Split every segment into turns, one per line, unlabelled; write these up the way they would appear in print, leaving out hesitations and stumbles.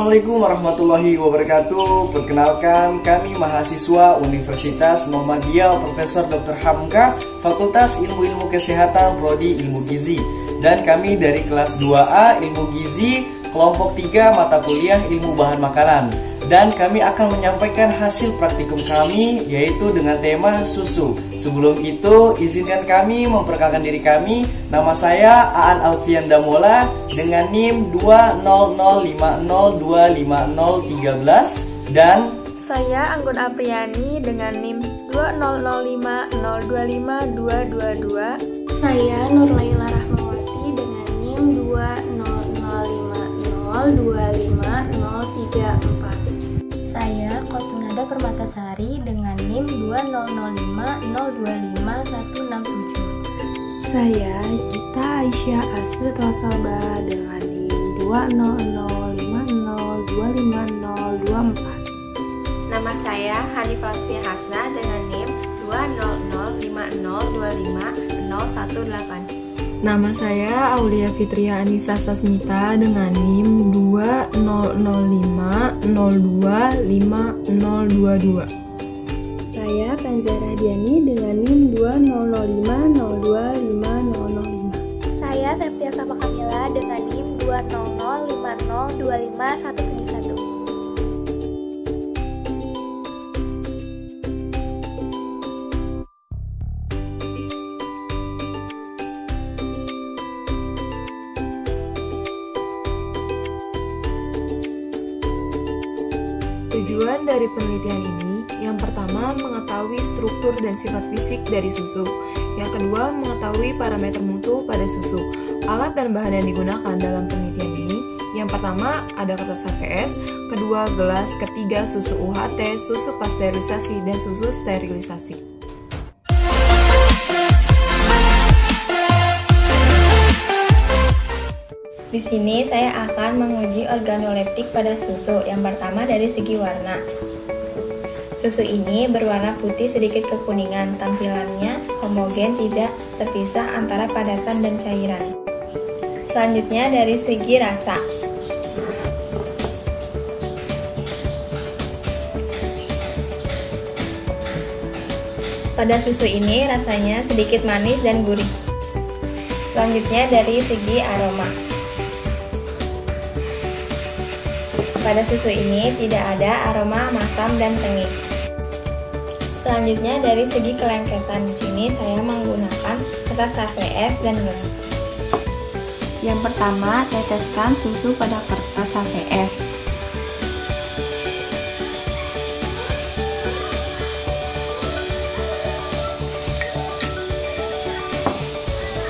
Assalamualaikum warahmatullahi wabarakatuh. Perkenalkan, kami mahasiswa Universitas Muhammadiyah Profesor Dr. Hamka, Fakultas Ilmu-Ilmu Kesehatan Prodi Ilmu Gizi. Dan kami dari kelas 2A Ilmu Gizi, kelompok 3 mata kuliah Ilmu Bahan Makanan. Dan kami akan menyampaikan hasil praktikum kami, yaitu dengan tema susu. Sebelum itu, izinkan kami memperkenalkan diri kami. Nama saya Aan Alfian Damola dengan NIM 20050250013 dan
saya Anggun Apriani dengan NIM 20050252222.
Saya Nurlaila Rahmawati dengan NIM 20050250034.
Saya Kotunada Permatasari dengan NIM 20050251667.
Saya Gita Aisyah Asri Rosalba dengan NIM 20050250024.
Nama saya Hanifah Lutfi Hasna dengan NIM 20050250118.
Nama saya Aulia Fitria Anissa Sasmita dengan NIM 20050250022.
Saya Tanzara Diani dengan NIM 20050250005.
Saya Septia Sama Kamila dengan NIM 20050250171.
Tujuan dari penelitian ini, yang pertama mengetahui struktur dan sifat fisik dari susu, yang kedua mengetahui parameter mutu pada susu. Alat dan bahan yang digunakan dalam penelitian ini, yang pertama ada kertas HVS, kedua gelas, ketiga susu UHT, susu pasteurisasi, dan susu sterilisasi.
Di sini saya akan menguji organoleptik pada susu. Yang pertama dari segi warna. Susu ini berwarna putih sedikit kekuningan, tampilannya homogen, tidak terpisah antara padatan dan cairan. Selanjutnya dari segi rasa. Pada susu ini rasanya sedikit manis dan gurih. Selanjutnya dari segi aroma. Pada susu ini tidak ada aroma masam dan tengik. Selanjutnya dari segi kelengketan, di sini saya menggunakan kertas HVS dan gelas. Yang pertama, teteskan susu pada kertas HVS.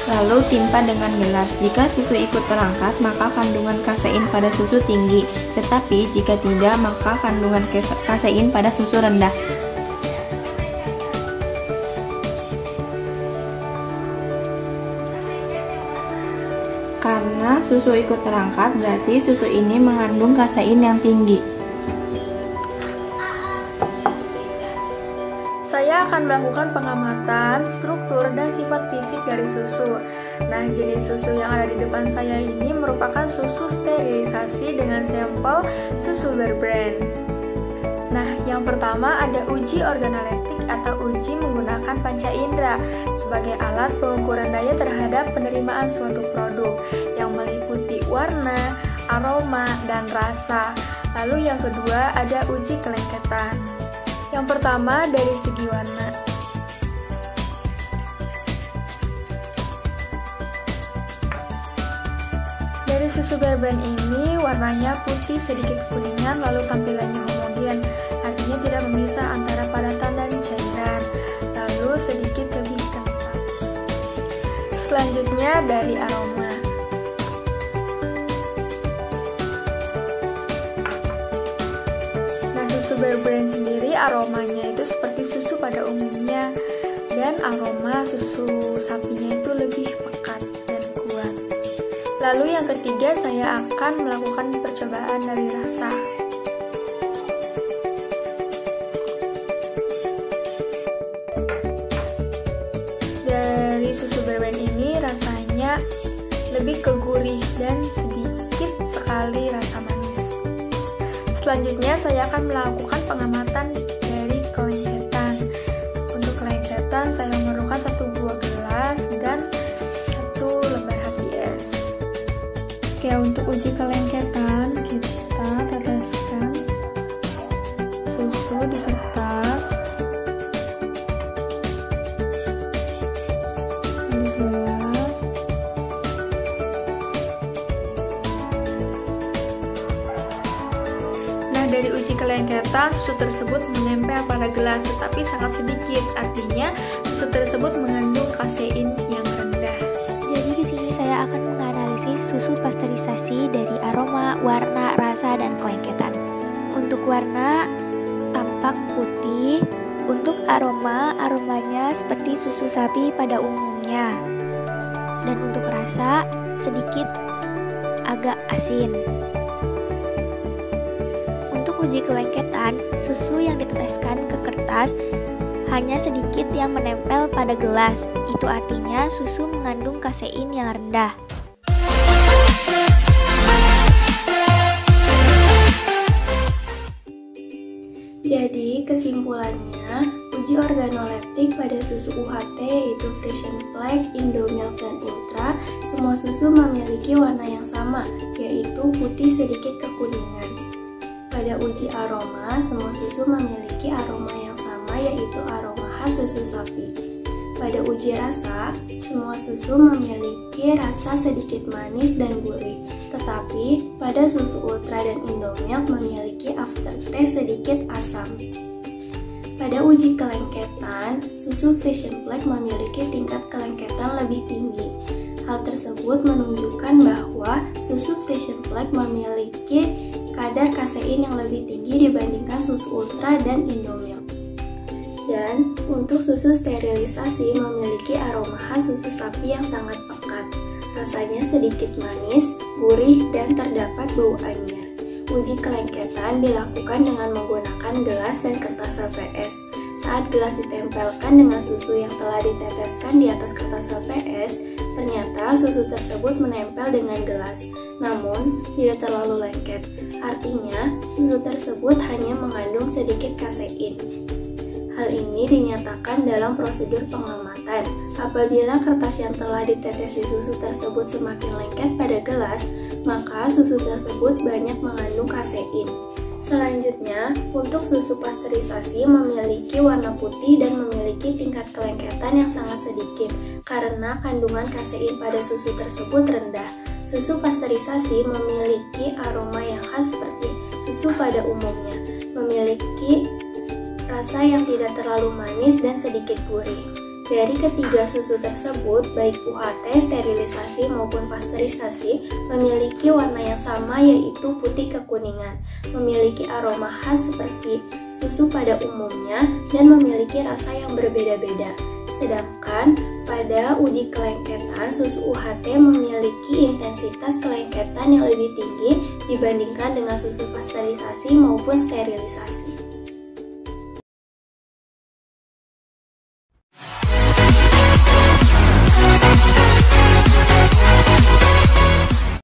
Lalu timpa dengan gelas. Jika susu ikut terangkat, maka kandungan kasein pada susu tinggi. Tetapi jika tidak, maka kandungan kasein pada susu rendah. Karena susu ikut terangkat, berarti susu ini mengandung kasein yang tinggi.
Saya akan melakukan pengamatan struktur dan sifat fisik dari susu. Nah, jenis susu yang ada di depan saya ini merupakan susu sterilisasi dengan sampel susu berbrand. Nah, yang pertama ada uji organoleptik atau uji menggunakan panca indera sebagai alat pengukuran daya terhadap penerimaan suatu produk yang meliputi warna, aroma, dan rasa. Lalu yang kedua ada uji kelengketan. Yang pertama dari segi warna. Dari susu berbrand ini warnanya putih sedikit kuningan, lalu tampilannya homogen, artinya tidak memisah antara padatan dan cairan, lalu sedikit lebih kental. Selanjutnya dari aroma. Susu berbrand sendiri aromanya itu seperti susu pada umumnya, dan aroma susu sapinya itu lebih pekat dan kuat. Lalu yang ketiga saya akan melakukan percobaan dari rasa. Dari susu berbrand ini rasanya lebih ke gurih dan sedikit sekali rasa manis. Selanjutnya saya akan melakukan pengamatan dari kelengketan. Untuk kelengketan saya memerlukan 1 buah gelas dan 1 lembar HBS. Oke, untuk uji kelengketan kita teteskan susu di kertas, di gelas. Nah, dari uji kelengketan susu tersebut menempel pada gelas tetapi sangat sedikit, artinya susu tersebut mengandung kasein yang rendah.
Jadi di sini saya akan menganalisis susu pasteurisasi dari aroma, warna, rasa, dan kelengketan. Untuk warna tampak putih. Untuk aromanya seperti susu sapi pada umumnya. Dan untuk rasa sedikit agak asin. Untuk uji kelengketan, susu yang diteteskan ke kertas hanya sedikit yang menempel pada gelas. Itu artinya susu mengandung kasein yang rendah.
Jadi kesimpulannya, uji organoleptik pada susu UHT yaitu Frisian Flag, Indomilk, dan Ultra, semua susu memiliki warna yang sama, yaitu putih sedikit kekuningan. Pada uji aroma, semua susu memiliki aroma yang sama, yaitu aroma khas susu sapi. Pada uji rasa, semua susu memiliki rasa sedikit manis dan gurih. Tetapi pada susu Ultra dan Indomilk memiliki aftertaste sedikit asam. Pada uji kelengketan, susu Frisian Flag memiliki tingkat kelengketan lebih tinggi. Hal tersebut menunjukkan bahwa susu Frisian Flag memiliki kadar kasein yang lebih tinggi dibandingkan susu Ultra dan Indomilk. Dan untuk susu sterilisasi memiliki aroma khas susu sapi yang sangat pekat. Rasanya sedikit manis, gurih, dan terdapat bau anyir. Uji kelengketan dilakukan dengan menggunakan gelas dan kertas HVS. Saat gelas ditempelkan dengan susu yang telah diteteskan di atas kertas HVS, ternyata susu tersebut menempel dengan gelas, namun tidak terlalu lengket. Artinya, susu tersebut hanya mengandung sedikit kasein. Hal ini dinyatakan dalam prosedur pengamatan. Apabila kertas yang telah ditetesi susu tersebut semakin lengket pada gelas, maka susu tersebut banyak mengandung kasein. Selanjutnya, untuk susu pasteurisasi memiliki warna putih dan memiliki tingkat kelengketan yang sangat sedikit karena kandungan kasein pada susu tersebut rendah. Susu pasteurisasi memiliki aroma yang khas seperti susu pada umumnya, memiliki rasa yang tidak terlalu manis dan sedikit gurih. Dari ketiga susu tersebut, baik UHT, sterilisasi maupun pasteurisasi, memiliki warna yang sama yaitu putih kekuningan, memiliki aroma khas seperti susu pada umumnya, dan memiliki rasa yang berbeda-beda. Sedangkan pada uji kelengketan, susu UHT memiliki intensitas kelengketan yang lebih tinggi dibandingkan dengan susu pasteurisasi maupun sterilisasi.